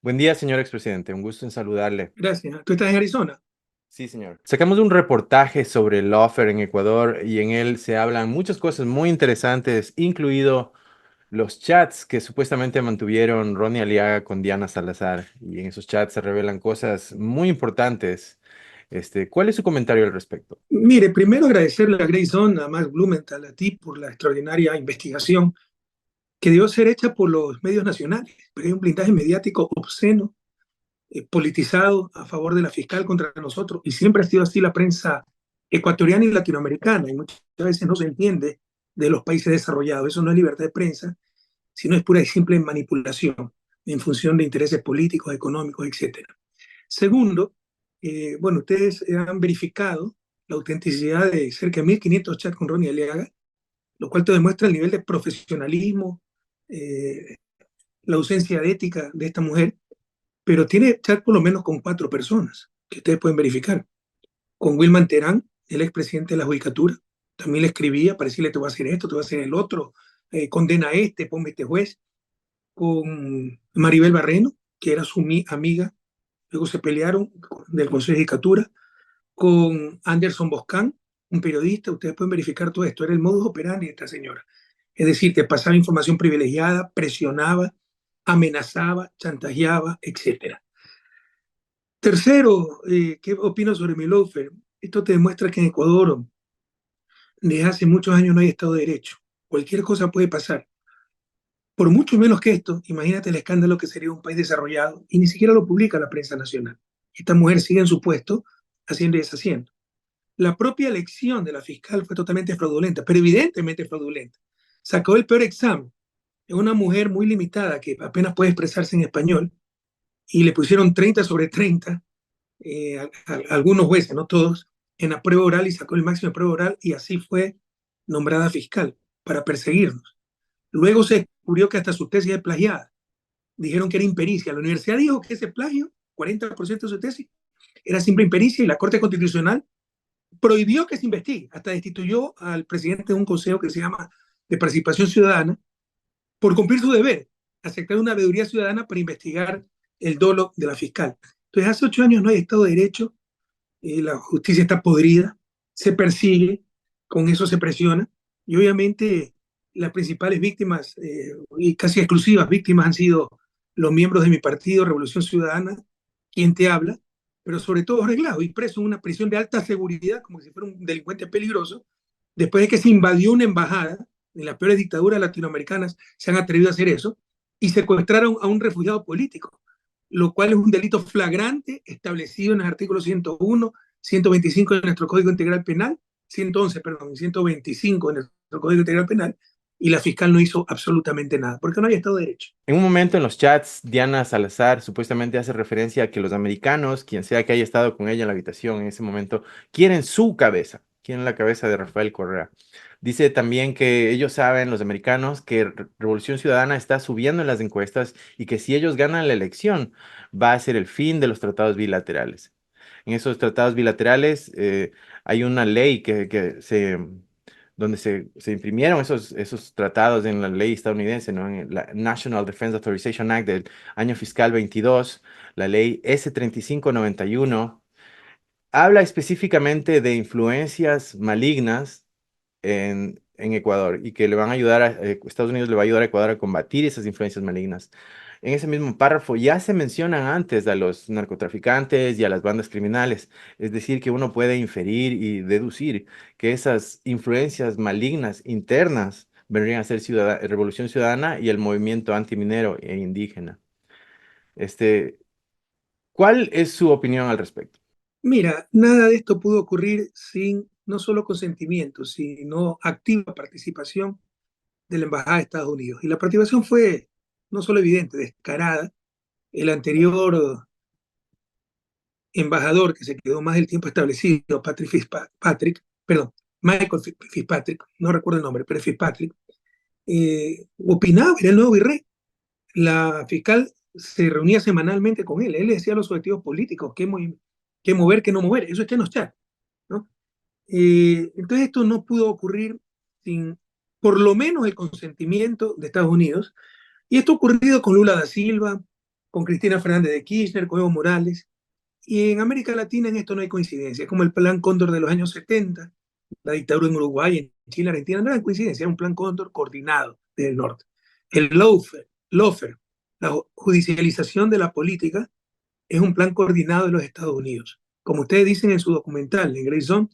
Buen día, señor expresidente. Un gusto en saludarle. Gracias. ¿Tú estás en Arizona? Sí, señor. Sacamos un reportaje sobre el lawfare en Ecuador y en él se hablan muchas cosas muy interesantes, incluido los chats que supuestamente mantuvieron Ronnie Aliaga con Diana Salazar. Y en esos chats se revelan cosas muy importantes. ¿Cuál es su comentario al respecto? Mire, primero agradecerle a Grayson, a Max Blumenthal, a ti por la extraordinaria investigación que debió ser hecha por los medios nacionales, pero hay un blindaje mediático obsceno, politizado a favor de la fiscal contra nosotros, y siempre ha sido así la prensa ecuatoriana y latinoamericana, y muchas veces no se entiende de los países desarrollados. Eso no es libertad de prensa, sino es pura y simple manipulación en función de intereses políticos, económicos, etcétera. Segundo, bueno, ustedes han verificado la autenticidad de cerca de 1.500 chats con Ronnie Aliaga, lo cual te demuestra el nivel de profesionalismo, eh, la ausencia de ética de esta mujer, pero tiene chat por lo menos con 4 personas que ustedes pueden verificar. Con Wilman Terán, el expresidente de la Judicatura, también le escribía para decirle te voy a hacer esto, te voy a hacer el otro, condena a este, ponme este juez. Con Maribel Barreno, que era su amiga, luego se pelearon del Consejo de Judicatura, con Anderson Boscan, un periodista. Ustedes pueden verificar todo esto, era el modus operandi de esta señora. Es decir, que pasaba información privilegiada, presionaba, amenazaba, chantajeaba, etcétera. Tercero, ¿qué opino sobre mi lawfare? Esto te demuestra que en Ecuador desde hace muchos años no hay Estado de Derecho. Cualquier cosa puede pasar. Por mucho menos que esto, imagínate el escándalo que sería un país desarrollado y ni siquiera lo publica la prensa nacional. Esta mujer sigue en su puesto haciendo y deshaciendo. La propia elección de la fiscal fue totalmente fraudulenta, pero evidentemente fraudulenta. Sacó el peor examen. Es una mujer muy limitada que apenas puede expresarse en español y le pusieron 30 sobre 30 algunos jueces, no todos, en la prueba oral y sacó el máximo de prueba oral y así fue nombrada fiscal para perseguirnos. Luego se descubrió que hasta su tesis es plagiada. Dijeron que era impericia. La universidad dijo que ese plagio, 40% de su tesis, era simple impericia y la Corte Constitucional prohibió que se investigue. Hasta destituyó al presidente de un consejo que se llama de participación ciudadana por cumplir su deber, aceptar una veeduría ciudadana para investigar el dolo de la fiscal. Entonces, hace 8 años no hay Estado de Derecho, la justicia está podrida, se persigue, con eso se presiona, y obviamente las principales víctimas y casi exclusivas víctimas han sido los miembros de mi partido, Revolución Ciudadana, quien te habla, pero sobre todo arreglado y preso en una prisión de alta seguridad, como si fuera un delincuente peligroso, después de que se invadió una embajada, en las peores dictaduras latinoamericanas se han atrevido a hacer eso, y secuestraron a un refugiado político, lo cual es un delito flagrante establecido en el artículo 101, 125 de nuestro Código Integral Penal, 111, perdón, 125 de nuestro Código Integral Penal, y la fiscal no hizo absolutamente nada, porque no hay Estado de Derecho. En un momento en los chats, Diana Salazar supuestamente hace referencia a que los americanos, quien sea que haya estado con ella en la habitación en ese momento, quieren su cabeza, quieren la cabeza de Rafael Correa. Dice también que ellos saben, los americanos, que Revolución Ciudadana está subiendo en las encuestas y que si ellos ganan la elección, va a ser el fin de los tratados bilaterales. En esos tratados bilaterales hay una ley donde se imprimieron esos tratados en la ley estadounidense, ¿no? En la National Defense Authorization Act del año fiscal 22, la ley S-3591, habla específicamente de influencias malignas en Ecuador y que le van a ayudar Estados Unidos le va a ayudar a Ecuador a combatir esas influencias malignas. En ese mismo párrafo ya se mencionan antes a los narcotraficantes y a las bandas criminales, es decir, que uno puede inferir y deducir que esas influencias malignas internas vendrían a ser Revolución Ciudadana y el movimiento antiminero e indígena. Este, ¿Cuál es su opinión al respecto? Mira, nada de esto pudo ocurrir sin no solo consentimiento, sino activa participación de la Embajada de Estados Unidos. Y la participación fue no solo evidente, descarada. El anterior embajador que se quedó más del tiempo establecido, perdón, Michael Fitzpatrick, no recuerdo el nombre, pero Fitzpatrick, opinaba, era el nuevo virrey. La fiscal se reunía semanalmente con él. Él le decía los objetivos políticos, qué mover, qué no mover. Eso está en los chats, ¿no? Entonces esto no pudo ocurrir sin por lo menos el consentimiento de Estados Unidos. Y esto ha ocurrido con Lula da Silva, con Cristina Fernández de Kirchner, con Evo Morales. Y en América Latina en esto no hay coincidencia, como el Plan Cóndor de los años 70, la dictadura en Uruguay, en Chile, Argentina, no era coincidencia, era un Plan Cóndor coordinado desde el norte. El lawfare, la judicialización de la política, es un plan coordinado de los Estados Unidos. Como ustedes dicen en su documental, en Grayson,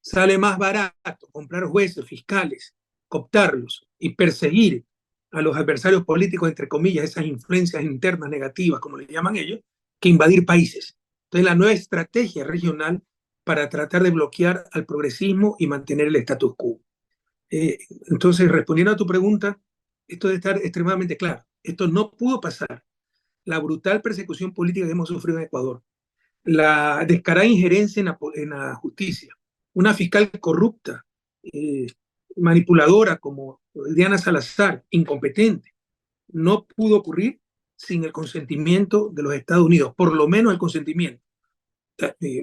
sale más barato comprar jueces, fiscales, cooptarlos y perseguir a los adversarios políticos, entre comillas, esas influencias internas negativas, como le llaman ellos, que invadir países. Entonces, la nueva estrategia regional para tratar de bloquear al progresismo y mantener el status quo. Eh, entonces, respondiendo a tu pregunta, esto debe estar extremadamente claro. Esto no pudo pasar. La brutal persecución política que hemos sufrido en Ecuador, la descarada injerencia en la justicia, una fiscal corrupta, eh, manipuladora como Diana Salazar, incompetente, no pudo ocurrir sin el consentimiento de los Estados Unidos, por lo menos el consentimiento.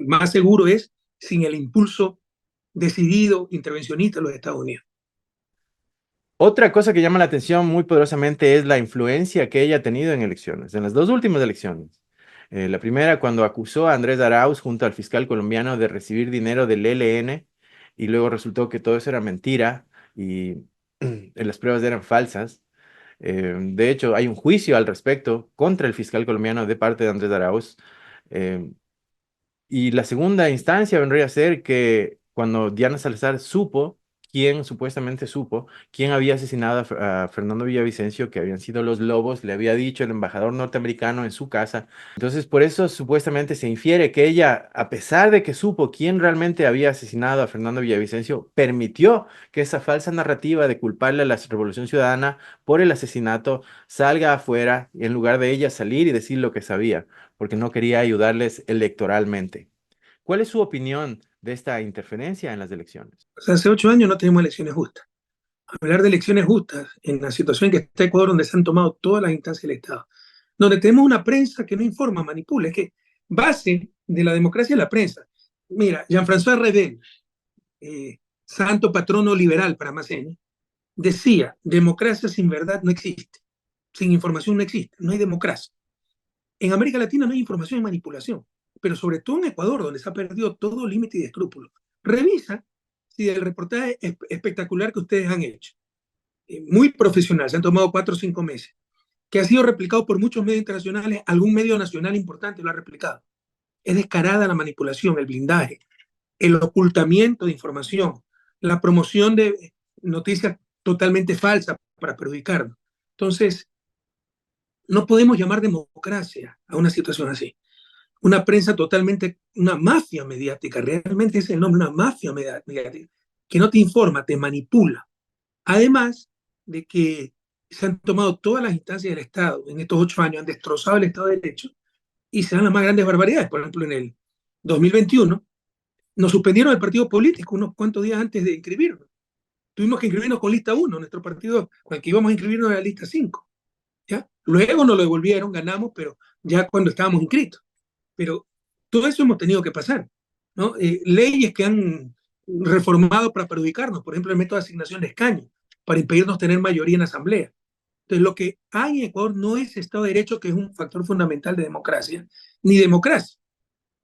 Más seguro es sin el impulso decidido, intervencionista de los Estados Unidos. Otra cosa que llama la atención muy poderosamente es la influencia que ella ha tenido en elecciones, en las dos últimas elecciones. La primera, cuando acusó a Andrés Arauz junto al fiscal colombiano de recibir dinero del ELN y luego resultó que todo eso era mentira y las pruebas eran falsas. De hecho, hay un juicio al respecto contra el fiscal colombiano de parte de Andrés Arauz. Eh, y la segunda instancia vendría a ser que cuando Diana Salazar supo, quién supuestamente supo, quién había asesinado a Fernando Villavicencio, que habían sido los Lobos, le había dicho el embajador norteamericano en su casa. Entonces, por eso supuestamente se infiere que ella, a pesar de que supo quién realmente había asesinado a Fernando Villavicencio, permitió que esa falsa narrativa de culparle a la Revolución Ciudadana por el asesinato salga afuera, en lugar de ella salir y decir lo que sabía, porque no quería ayudarles electoralmente. ¿Cuál es su opinión de esta interferencia en las elecciones? O sea, hace 8 años no tenemos elecciones justas. Hablar de elecciones justas en la situación que está Ecuador, donde se han tomado todas las instancias del Estado, donde tenemos una prensa que no informa, manipula, es que base de la democracia es la prensa. Mira, Jean-François Rebel, santo patrono liberal para Maceni, decía, democracia sin verdad no existe, sin información no existe, no hay democracia. En América Latina no hay información y manipulación, pero sobre todo en Ecuador, donde se ha perdido todo límite y de escrúpulos. Revisa si el reportaje espectacular que ustedes han hecho, muy profesional, se han tomado 4 o 5 meses, que ha sido replicado por muchos medios internacionales, algún medio nacional importante lo ha replicado. Es descarada la manipulación, el blindaje, el ocultamiento de información, la promoción de noticias totalmente falsas para perjudicarnos. Entonces, no podemos llamar democracia a una situación así. Una prensa totalmente, una mafia mediática, realmente es el nombre, una mafia mediática, que no te informa, te manipula. Además de que se han tomado todas las instancias del Estado en estos 8 años, han destrozado el Estado de Derecho y se dan las más grandes barbaridades. Por ejemplo, en el 2021 nos suspendieron el partido político unos cuantos días antes de inscribirnos. Tuvimos que inscribirnos con lista 1, nuestro partido con el que íbamos a inscribirnos era lista 5. ¿Ya? Luego nos lo devolvieron, ganamos, pero ya cuando estábamos inscritos. Pero todo eso hemos tenido que pasar, ¿no? Leyes que han reformado para perjudicarnos, por ejemplo, el método de asignación de escaños, para impedirnos tener mayoría en la asamblea. Entonces, lo que hay en Ecuador no es Estado de Derecho, que es un factor fundamental de democracia, ni democracia,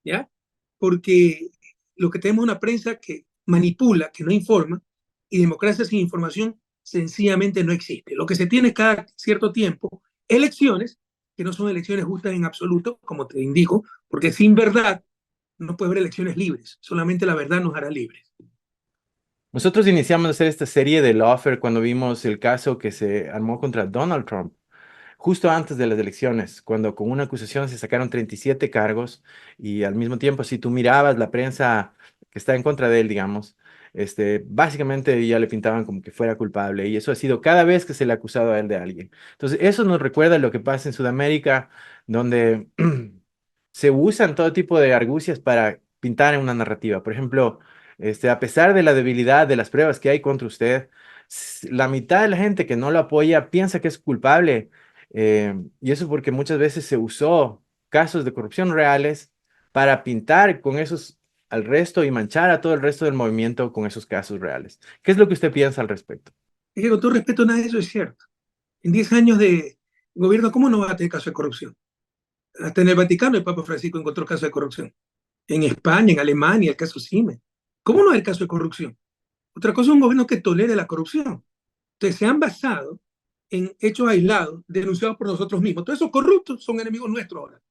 ¿ya? Porque lo que tenemos es una prensa que manipula, que no informa, y democracia sin información sencillamente no existe. Lo que se tiene cada cierto tiempo, elecciones, que no son elecciones justas en absoluto, como te indico, porque sin verdad no puede haber elecciones libres, solamente la verdad nos hará libres. Nosotros iniciamos a hacer esta serie de Lawfare cuando vimos el caso que se armó contra Donald Trump, justo antes de las elecciones, cuando con una acusación se sacaron 37 cargos y al mismo tiempo, si tú mirabas la prensa que está en contra de él, digamos, básicamente ya le pintaban como que fuera culpable y eso ha sido cada vez que se le ha acusado a él de alguien. Entonces, eso nos recuerda lo que pasa en Sudamérica, donde se usan todo tipo de argucias para pintar en una narrativa. Por ejemplo, a pesar de la debilidad de las pruebas que hay contra usted, la mitad de la gente que no lo apoya piensa que es culpable. Y eso porque muchas veces se usó casos de corrupción reales para pintar con esos al resto y manchar a todo el resto del movimiento con esos casos reales. ¿Qué es lo que usted piensa al respecto? Es que con todo respeto, nada de eso es cierto. En 10 años de gobierno, ¿cómo no va a tener caso de corrupción? Hasta en el Vaticano el Papa Francisco encontró casos de corrupción. En España, en Alemania, el caso Siemens. ¿Cómo no es el caso de corrupción? Otra cosa es un gobierno que tolere la corrupción. Entonces se han basado en hechos aislados denunciados por nosotros mismos. Todos esos corruptos son enemigos nuestros ahora.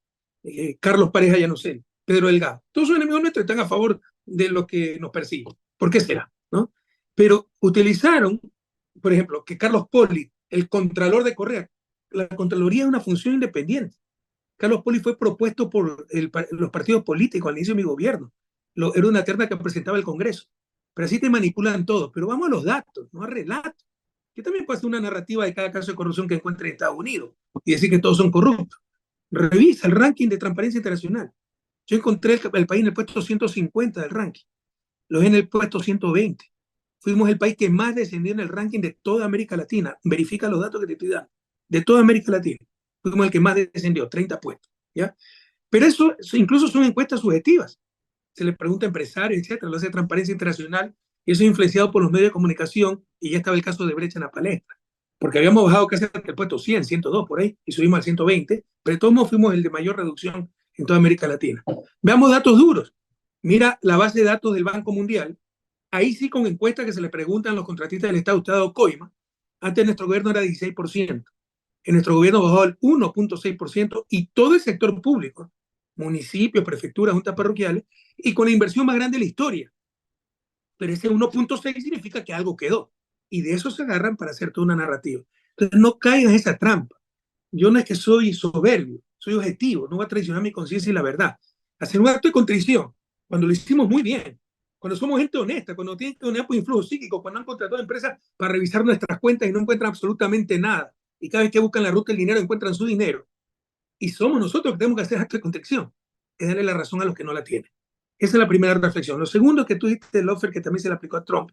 Carlos Pareja Yanocel, Pedro Delgado. Todos son enemigos nuestros y están a favor de lo que nos persigue. ¿Por qué será? ¿No? Pero utilizaron, por ejemplo, que Carlos Poli, el contralor de Correa, la Contraloría es una función independiente. Carlos Poli fue propuesto por los partidos políticos al inicio de mi gobierno. Era una terna que presentaba el Congreso. Pero así te manipulan todo. Pero vamos a los datos, no a relatos. Yo también puedo hacer una narrativa de cada caso de corrupción que encuentre en Estados Unidos y decir que todos son corruptos. Revisa el ranking de Transparencia Internacional. Yo encontré el país en el puesto 150 del ranking. Lo en el puesto 120. Fuimos el país que más descendió en el ranking de toda América Latina. Verifica los datos que te estoy dando. De toda América Latina. Fuimos el que más descendió, 30 puestos. ¿Ya? Pero eso incluso son encuestas subjetivas. Se les pregunta a empresarios, etcétera, lo hace Transparencia Internacional, y eso es influenciado por los medios de comunicación, y ya estaba el caso de Brecha en la palestra. Porque habíamos bajado casi hasta el puesto 100, 102 por ahí, y subimos al 120, pero todos modos fuimos el de mayor reducción en toda América Latina. Veamos datos duros. Mira la base de datos del Banco Mundial. Ahí sí, con encuestas que se le preguntan a los contratistas del Estado, usted ha dado coima. Antes nuestro gobierno era 16%. En nuestro gobierno bajó al 1.6% y todo el sector público, municipios, prefecturas, juntas parroquiales, y con la inversión más grande de la historia. Pero ese 1.6 significa que algo quedó. Y de eso se agarran para hacer toda una narrativa. Entonces no caigas en esa trampa. Yo no es que soy soberbio, soy objetivo, no voy a traicionar mi conciencia y la verdad. Hacer un acto de contrición, cuando lo hicimos muy bien, cuando somos gente honesta, cuando tienen que poner por influjo psíquico, cuando han contratado empresas para revisar nuestras cuentas y no encuentran absolutamente nada. Y cada vez que buscan la ruta del dinero encuentran su dinero. Y somos nosotros que tenemos que hacer acto de contrición, es darle la razón a los que no la tienen. Esa es la primera reflexión. Lo segundo que tú dijiste, el offer que también se le aplicó a Trump,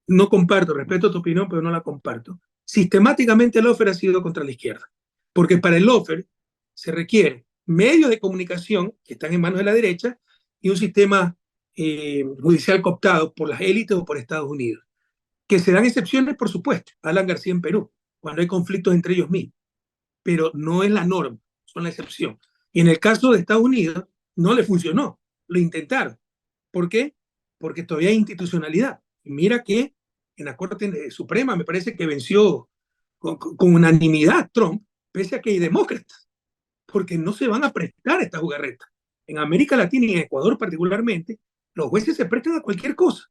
no comparto, respeto tu opinión, pero no la comparto. Sistemáticamente el offer ha sido contra la izquierda, porque para el offer se requiere medios de comunicación que están en manos de la derecha y un sistema judicial cooptado por las élites o por Estados Unidos. Que se dan excepciones, por supuesto. Alan García en Perú, cuando hay conflictos entre ellos mismos, pero no es la norma, son la excepción. Y en el caso de Estados Unidos, no le funcionó, lo intentaron. ¿Por qué? Porque todavía hay institucionalidad. Y mira que en la Corte Suprema me parece que venció con unanimidad Trump, pese a que hay demócratas, porque no se van a prestar a esta jugarreta. En América Latina y en Ecuador particularmente, los jueces se prestan a cualquier cosa.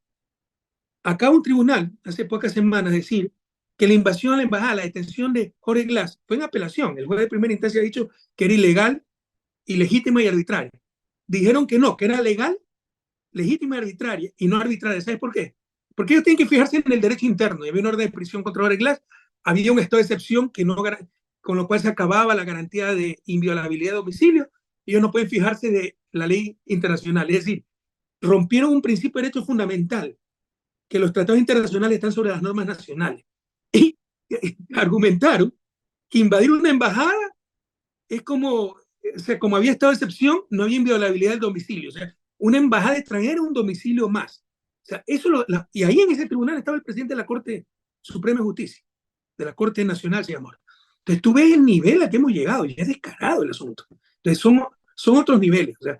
Acaba un tribunal hace pocas semanas decir que la invasión a la embajada, la detención de Jorge Glass, fue en apelación. El juez de primera instancia ha dicho que era ilegal, ilegítima y arbitraria. Dijeron que no, que era legal, legítima y arbitraria, y no arbitraria. ¿Sabes por qué? Porque ellos tienen que fijarse en el derecho interno. Y había una orden de prisión contra Jorge Glass, había un estado de excepción que no, con lo cual se acababa la garantía de inviolabilidad de domicilio. Ellos no pueden fijarse de la ley internacional. Es decir, rompieron un principio de derecho fundamental, que los tratados internacionales están sobre las normas nacionales. Y argumentaron que invadir una embajada es como, o sea, como había estado de excepción, no había inviolabilidad del domicilio. O sea, una embajada extranjera es un domicilio más. O sea, y ahí en ese tribunal estaba el presidente de la Corte Suprema de Justicia, de la Corte Nacional se llamó. Entonces tú ves el nivel a que hemos llegado, ya es descarado el asunto. Entonces son otros niveles. O sea,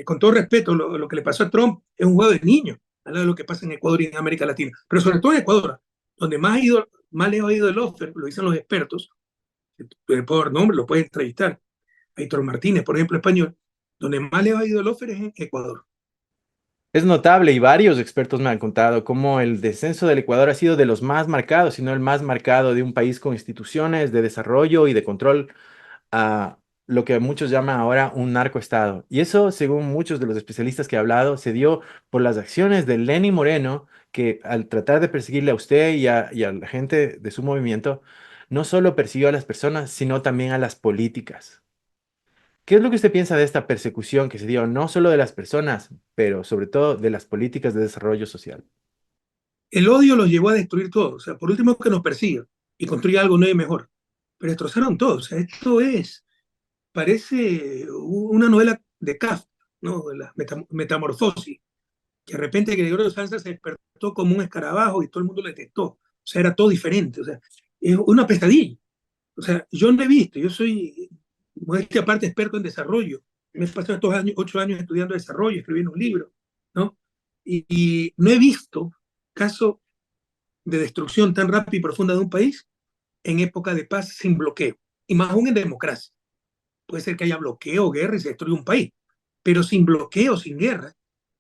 con todo respeto, lo que le pasó a Trump es un juego de niños al lado de lo que pasa en Ecuador y en América Latina. Pero sobre todo en Ecuador, donde más le ha ido el offer, lo dicen los expertos, puedo dar nombre, lo pueden entrevistar. Héctor Martínez, por ejemplo, español, donde más le ha ido el offer es en Ecuador. Es notable y varios expertos me han contado cómo el descenso del Ecuador ha sido de los más marcados, si no el más marcado de un país con instituciones de desarrollo y de control a lo que muchos llaman ahora un narcoestado. Y eso, según muchos de los especialistas que he hablado, se dio por las acciones de Lenny Moreno, que al tratar de perseguirle a usted y a la gente de su movimiento, no solo persiguió a las personas, sino también a las políticas. ¿Qué es lo que usted piensa de esta persecución que se dio no solo de las personas, pero sobre todo de las políticas de desarrollo social? El odio los llevó a destruir todo. O sea, por último que nos persiga y construya algo nuevo y mejor. Pero destrozaron todo. O sea, parece una novela de Kafka, ¿no? De la metamorfosis, que de repente Gregorio Samsa se despertó como un escarabajo y todo el mundo le detestó. O sea, era todo diferente. O sea, es una pesadilla. O sea, yo no he visto, yo soy modestia aparte, experto en desarrollo. Me he pasado estos 8 años estudiando desarrollo, escribiendo un libro, ¿no? Y no he visto caso de destrucción tan rápida y profunda de un país en época de paz sin bloqueo, y más aún en democracia. Puede ser que haya bloqueo, guerra y se destruye un país, pero sin bloqueo, sin guerra,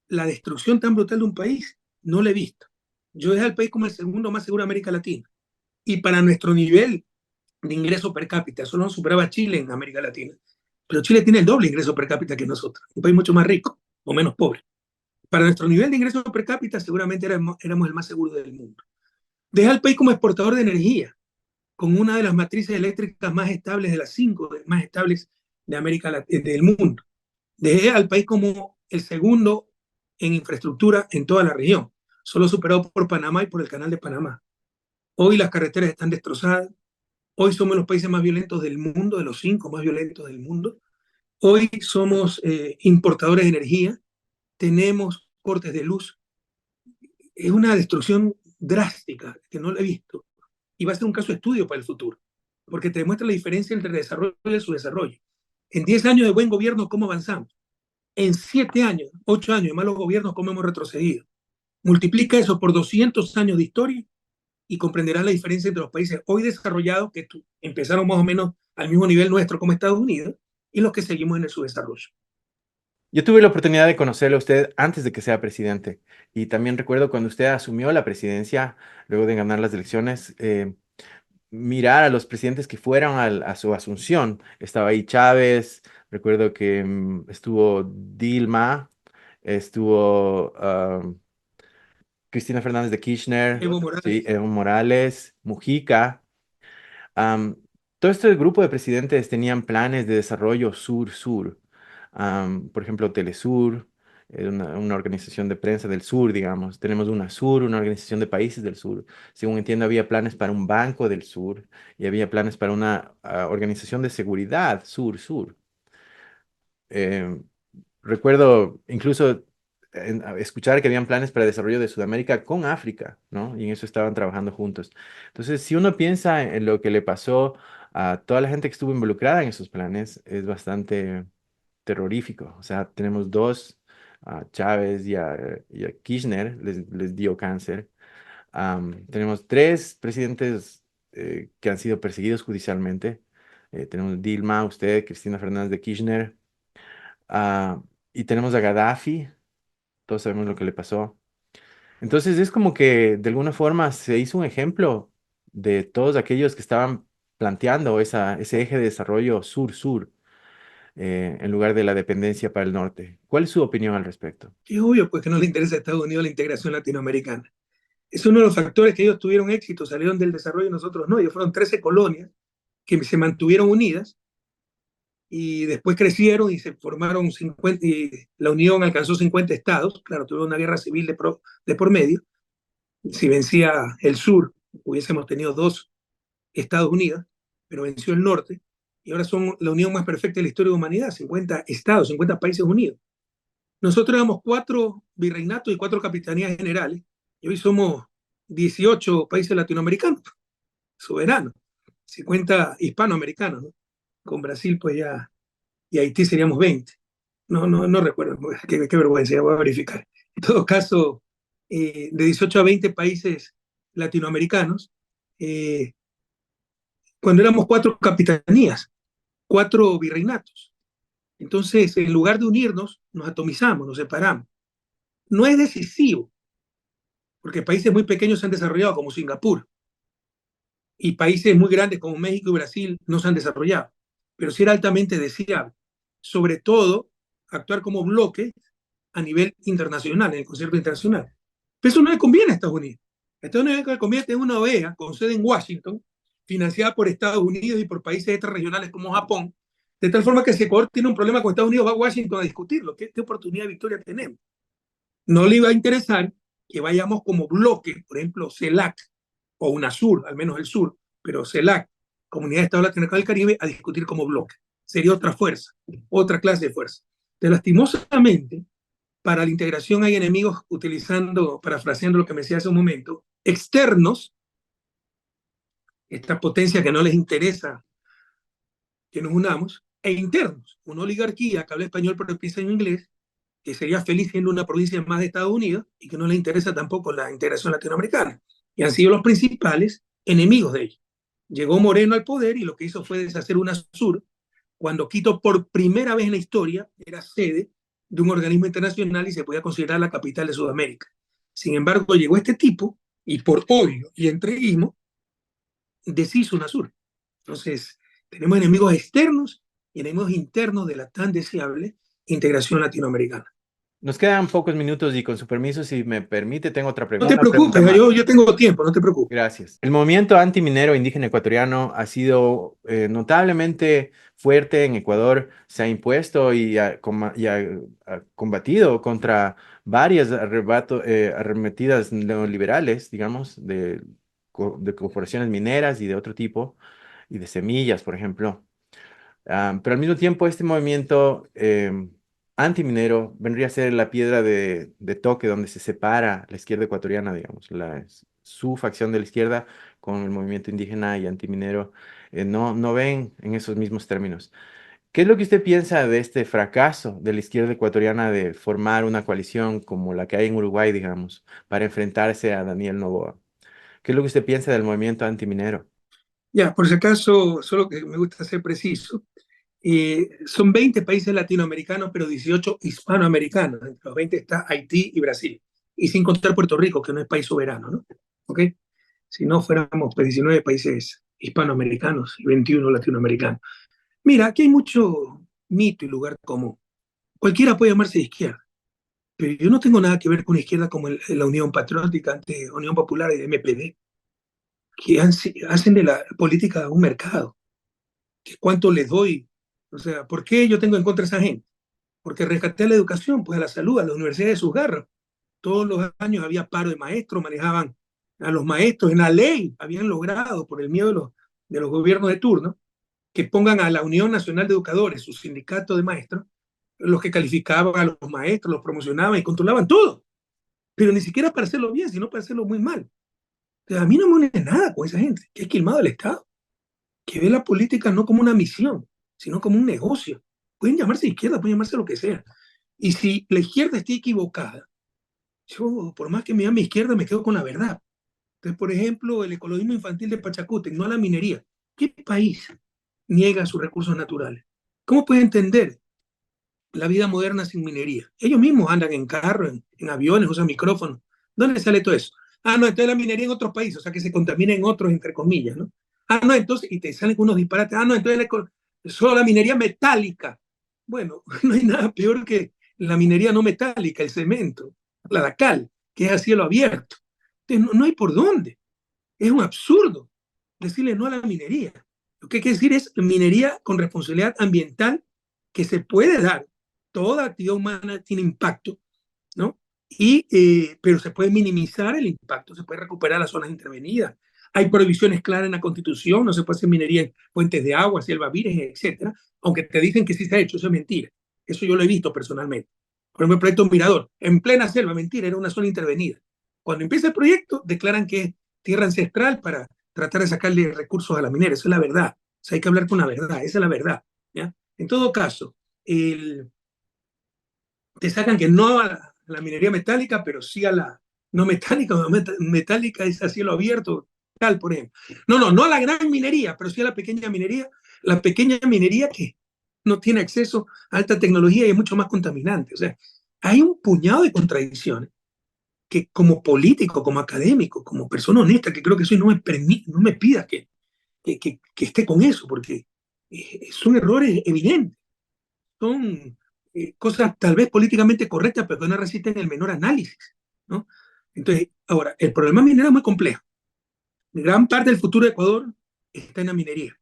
la destrucción tan brutal de un país no la he visto. Yo dejé al país como el segundo más seguro de América Latina. Y para nuestro nivel de ingreso per cápita, solo nos superaba Chile en América Latina. Pero Chile tiene el doble ingreso per cápita que nosotros, un país mucho más rico o menos pobre. Para nuestro nivel de ingreso per cápita, seguramente éramos el más seguro del mundo. Deja al país como exportador de energía, con una de las matrices eléctricas más estables, de las 5 más estables de América del mundo. Dejé al país como el segundo en infraestructura en toda la región, solo superado por Panamá y por el Canal de Panamá. Hoy las carreteras están destrozadas, hoy somos los países más violentos del mundo, de los 5 más violentos del mundo. Hoy somos importadores de energía, tenemos cortes de luz. Es una destrucción drástica que no la he visto y va a ser un caso de estudio para el futuro, porque te demuestra la diferencia entre el desarrollo y el subdesarrollo. En 10 años de buen gobierno, ¿cómo avanzamos? En 7 años, 8 años de malos gobiernos, ¿cómo hemos retrocedido? Multiplica eso por 200 años de historia y comprenderás la diferencia entre los países hoy desarrollados, que empezaron más o menos al mismo nivel nuestro como Estados Unidos, y los que seguimos en el subdesarrollo. Yo tuve la oportunidad de conocerle a usted antes de que sea presidente y también recuerdo cuando usted asumió la presidencia, luego de ganar las elecciones, mirar a los presidentes que fueron a su asunción. Estaba ahí Chávez, recuerdo que estuvo Dilma, estuvo Cristina Fernández de Kirchner, Evo sí, Morales. Evo Morales, Mujica. Am, Todo este grupo de presidentes tenían planes de desarrollo sur-sur. Por ejemplo, Telesur, una organización de prensa del sur, digamos. Tenemos UNASUR, una organización de países del sur. Según entiendo, había planes para un banco del sur y había planes para una organización de seguridad sur-sur. Em, Recuerdo incluso escuchar que habían planes para el desarrollo de Sudamérica con África, ¿no? Y en eso estaban trabajando juntos. Entonces, si uno piensa en lo que le pasó a toda la gente que estuvo involucrada en esos planes, es bastante terrorífico. O sea, tenemos dos, a Chávez y a Kirchner, les dio cáncer. Tenemos tres presidentes que han sido perseguidos judicialmente. Tenemos Dilma, usted, Cristina Fernández de Kirchner. Ah, y tenemos a Gaddafi, todos sabemos lo que le pasó. Entonces es como que de alguna forma se hizo un ejemplo de todos aquellos que estaban planteando ese eje de desarrollo sur-sur en lugar de la dependencia para el norte. ¿Cuál es su opinión al respecto? Es obvio pues que no le interesa a Estados Unidos la integración latinoamericana. Es uno de los factores que ellos tuvieron éxito, salieron del desarrollo y nosotros no. Ellos fueron 13 colonias que se mantuvieron unidas y después crecieron y se formaron 50, y la Unión alcanzó 50 estados. Claro, tuvieron una guerra civil de por medio. Si vencía el sur, hubiésemos tenido 2 Estados Unidos, pero venció el norte. Y ahora son la unión más perfecta de la historia de la humanidad, 50 estados, 50 países unidos. Nosotros éramos 4 virreinatos y 4 capitanías generales, y hoy somos 18 países latinoamericanos, soberanos, 50 hispanoamericanos, ¿no? Con Brasil, pues ya, y Haití seríamos 20. No recuerdo, qué vergüenza, ya voy a verificar. En todo caso, de 18 a 20 países latinoamericanos, eh, cuando éramos 4 capitanías, 4 virreinatos. Entonces, en lugar de unirnos, nos atomizamos, nos separamos. No es decisivo, porque países muy pequeños se han desarrollado, como Singapur, y países muy grandes como México y Brasil no se han desarrollado, pero sí era altamente deseable. Sobre todo, actuar como bloque a nivel internacional, en el concierto internacional. Pero eso no le conviene a Estados Unidos. A Estados Unidos le conviene tener una OEA con sede en Washington, financiada por Estados Unidos y por países extrarregionales como Japón, de tal forma que si Ecuador tiene un problema con Estados Unidos, va a Washington a discutirlo. ¿Qué oportunidad de victoria tenemos? No le iba a interesar que vayamos como bloque, por ejemplo, CELAC o UNASUR, al menos el sur, pero CELAC, Comunidad de Estados Latinoamericanos del Caribe, a discutir como bloque. Sería otra fuerza, otra clase de fuerza. De lastimosamente, para la integración hay enemigos utilizando, parafraseando lo que me decía hace un momento, externos, esta potencia que no les interesa que nos unamos, e internos. Una oligarquía que habla español pero piensa en inglés, que sería feliz siendo una provincia más de Estados Unidos y que no le interesa tampoco la integración latinoamericana. Y han sido los principales enemigos de ellos. Llegó Moreno al poder y lo que hizo fue deshacer UNASUR, cuando Quito por primera vez en la historia era sede de un organismo internacional y se podía considerar la capital de Sudamérica. Sin embargo, llegó este tipo y por odio y entreguismo deshizo UNASUR. Entonces, tenemos enemigos externos y enemigos internos de la tan deseable integración latinoamericana. Nos quedan pocos minutos y con su permiso, si me permite, tengo No te una pregunta preocupes, más. yo tengo tiempo, no te preocupes. Gracias. El movimiento antiminero indígena ecuatoriano ha sido notablemente fuerte en Ecuador, se ha impuesto y ha combatido contra varias arremetidas neoliberales, digamos, de corporaciones mineras y de otro tipo, y de semillas, por ejemplo. Pero al mismo tiempo, este movimiento antiminero vendría a ser la piedra de toque donde se separa la izquierda ecuatoriana, digamos, su facción de la izquierda con el movimiento indígena y antiminero, no ven en esos mismos términos. ¿Qué es lo que usted piensa de este fracaso de la izquierda ecuatoriana de formar una coalición como la que hay en Uruguay, digamos, para enfrentarse a Daniel Noboa? ¿Qué es lo que usted piensa del movimiento antiminero? Ya, por si acaso, solo que me gusta ser preciso, son 20 países latinoamericanos, pero 18 hispanoamericanos. Entre los 20 está Haití y Brasil. Y sin contar Puerto Rico, que no es país soberano, ¿no? ¿Ok? Si no fuéramos pues, 19 países hispanoamericanos y 21 latinoamericanos. Mira, aquí hay mucho mito y lugar común. Cualquiera puede llamarse de izquierda, pero yo no tengo nada que ver con una izquierda como la Unión Patriótica, ante Unión Popular y MPD, que hacen de la política un mercado. Que ¿Cuánto les doy? O sea, ¿por qué yo tengo en contra a esa gente? Porque rescaté a la educación, pues a la salud, a la universidad de sus garras. Todos los años había paro de maestros, manejaban a los maestros en la ley, habían logrado, por el miedo de los gobiernos de turno, que pongan a la Unión Nacional de Educadores, su sindicato de maestros, los que calificaban a los maestros, los promocionaban y controlaban todo. Pero ni siquiera para hacerlo bien, sino para hacerlo muy mal. O sea, a mí no me une nada con esa gente, que es quilmado del Estado, que ve la política no como una misión, sino como un negocio. Pueden llamarse izquierda, pueden llamarse lo que sea. Y si la izquierda está equivocada, yo, por más que me llame izquierda, me quedo con la verdad. Entonces, por ejemplo, el ecologismo infantil de Pachacútec, no a la minería. ¿Qué país niega sus recursos naturales? ¿Cómo puede entender la vida moderna sin minería? Ellos mismos andan en carro, en aviones, usan micrófonos. ¿Dónde sale todo eso? Ah, no, entonces la minería en otros países, o sea que se contamina en otros, entre comillas, ¿no? Ah, no, entonces, y te salen con unos disparates. Ah, no, entonces solo la minería metálica. Bueno, no hay nada peor que la minería no metálica, el cemento, la cal, que es a cielo abierto. Entonces, no hay por dónde. Es un absurdo decirle no a la minería. Lo que hay que decir es minería con responsabilidad ambiental que se puede dar. Toda actividad humana tiene impacto, ¿no? Pero se puede minimizar el impacto, se puede recuperar las zonas intervenidas. Hay prohibiciones claras en la Constitución, no se puede hacer minería en fuentes de agua, selva virgen, etcétera, aunque te dicen que sí se ha hecho, eso es mentira. Eso yo lo he visto personalmente. Por ejemplo, el proyecto Mirador, en plena selva, mentira, era una zona intervenida. Cuando empieza el proyecto, declaran que es tierra ancestral para tratar de sacarle recursos a la minera. Eso es la verdad. O sea, hay que hablar con la verdad, esa es la verdad. ¿Ya? En todo caso, te sacan que no a la minería metálica, pero sí a la no metálica, no metálica es a cielo abierto, tal, por ejemplo. No a la gran minería, pero sí a la pequeña minería que no tiene acceso a alta tecnología y es mucho más contaminante. O sea, hay un puñado de contradicciones que como político, como académico, como persona honesta, que creo que soy, no me pidas que esté con eso, porque son errores evidentes, son cosas tal vez políticamente correctas, pero que no resisten el menor análisis, ¿no? Entonces, ahora, el problema minero es muy complejo. Gran parte del futuro de Ecuador está en la minería.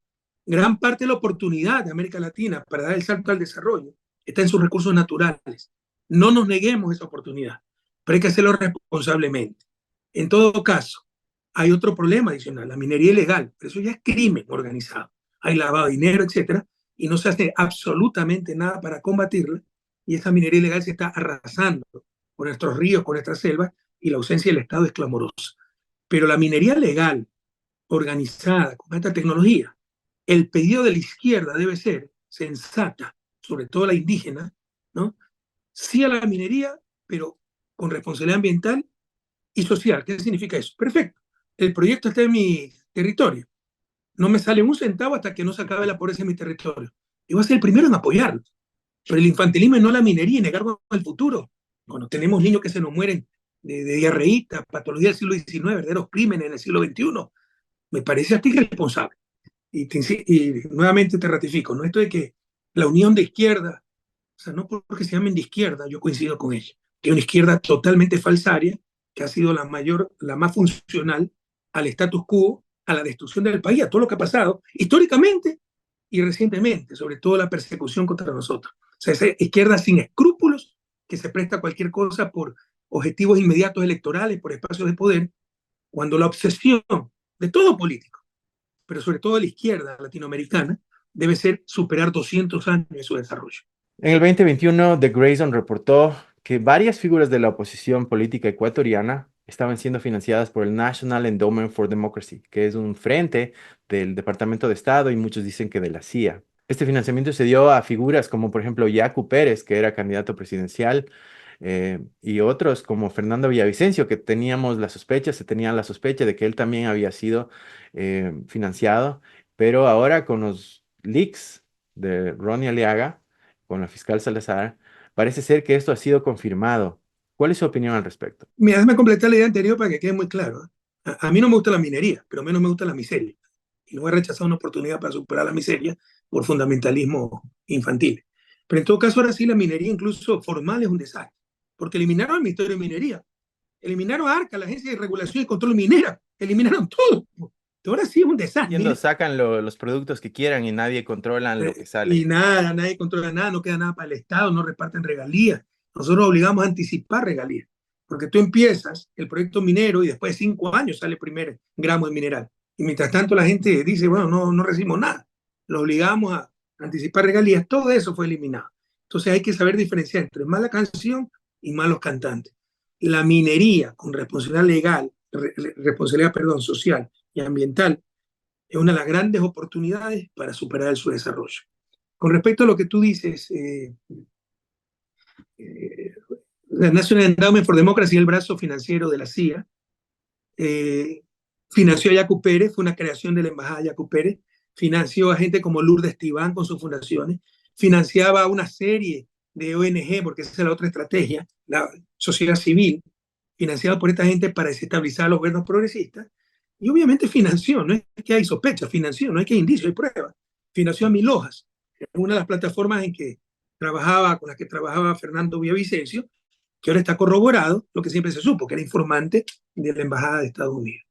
Gran parte de la oportunidad de América Latina para dar el salto al desarrollo está en sus recursos naturales. No nos neguemos esa oportunidad, pero hay que hacerlo responsablemente. En todo caso, hay otro problema adicional, la minería ilegal, pero eso ya es crimen organizado. Hay lavado de dinero, etcétera, y no se hace absolutamente nada para combatirla, y esa minería ilegal se está arrasando con nuestros ríos, con nuestras selvas, y la ausencia del Estado es clamorosa. Pero la minería legal, organizada, con alta tecnología, el pedido de la izquierda debe ser sensata, sobre todo la indígena, ¿no? Sí a la minería, pero con responsabilidad ambiental y social. ¿Qué significa eso? Perfecto. El proyecto está en mi territorio. No me sale un centavo hasta que no se acabe la pobreza en mi territorio. Y voy a ser el primero en apoyarlo. Pero el infantilismo y no la minería y negarnos el futuro. Cuando tenemos niños que se nos mueren de diarreíta, patología del siglo XIX, verdaderos crímenes en el siglo XXI, me parece a ti irresponsable. Y nuevamente te ratifico, ¿no? Esto de que la unión de izquierda, o sea, no porque se llamen de izquierda, yo coincido con ella, que es una izquierda totalmente falsaria, que ha sido la mayor, la más funcional al status quo, a la destrucción del país, a todo lo que ha pasado históricamente y recientemente, sobre todo la persecución contra nosotros. O sea, esa izquierda sin escrúpulos que se presta a cualquier cosa por objetivos inmediatos electorales, por espacios de poder, cuando la obsesión de todo político, pero sobre todo de la izquierda latinoamericana, debe ser superar 200 años de su desarrollo. En el 2021, The Grayson reportó que varias figuras de la oposición política ecuatoriana estaban siendo financiadas por el National Endowment for Democracy, que es un frente del Departamento de Estado y muchos dicen que de la CIA. Este financiamiento se dio a figuras como, por ejemplo, Yacu Pérez, que era candidato presidencial, y otros como Fernando Villavicencio, que teníamos la sospecha, se tenía la sospecha de que él también había sido financiado, pero ahora con los leaks de Ronnie Aliaga, con la fiscal Salazar, parece ser que esto ha sido confirmado. ¿Cuál es su opinión al respecto? Mira, déjame completar la idea anterior para que quede muy claro. A mí no me gusta la minería, pero menos me gusta la miseria. Y no voy a rechazar una oportunidad para superar la miseria por fundamentalismo infantil. Pero en todo caso, ahora sí, la minería, incluso formal, es un desastre. Porque eliminaron el Ministerio de Minería, eliminaron a ARCA, la Agencia de Regulación y Control Minera, eliminaron todo. Ahora sí es un desastre. Sacan los productos que quieran y nadie controla lo que Y sale. nada, nadie controla nada, no queda nada para el Estado, no reparten regalías. Nosotros obligamos a anticipar regalías, porque tú empiezas el proyecto minero y después de 5 años sale el primer gramo de mineral. Y mientras tanto la gente dice, bueno, no recibimos nada. Lo obligamos a anticipar regalías, todo eso fue eliminado. Entonces hay que saber diferenciar entre mala canción y malos cantantes. La minería con responsabilidad legal, responsabilidad, perdón, social y ambiental es una de las grandes oportunidades para superar el subdesarrollo. Con respecto a lo que tú dices, la National Endowment for Democracy, el brazo financiero de la CIA, eh, financió a Yacu Pérez, fue una creación de la embajada de Yacu Pérez, financió a gente como Lourdes Tibán con sus fundaciones, financiaba una serie de ONG, porque esa es la otra estrategia, la sociedad civil, financiada por esta gente para desestabilizar a los gobiernos progresistas, y obviamente financió, no es que hay sospecha, financió, no es que hay indicios, hay pruebas. Financió a Mil Hojas, una de las plataformas en que trabajaba, con las que trabajaba Fernando Villavicencio, que ahora está corroborado, lo que siempre se supo, que era informante de la Embajada de Estados Unidos.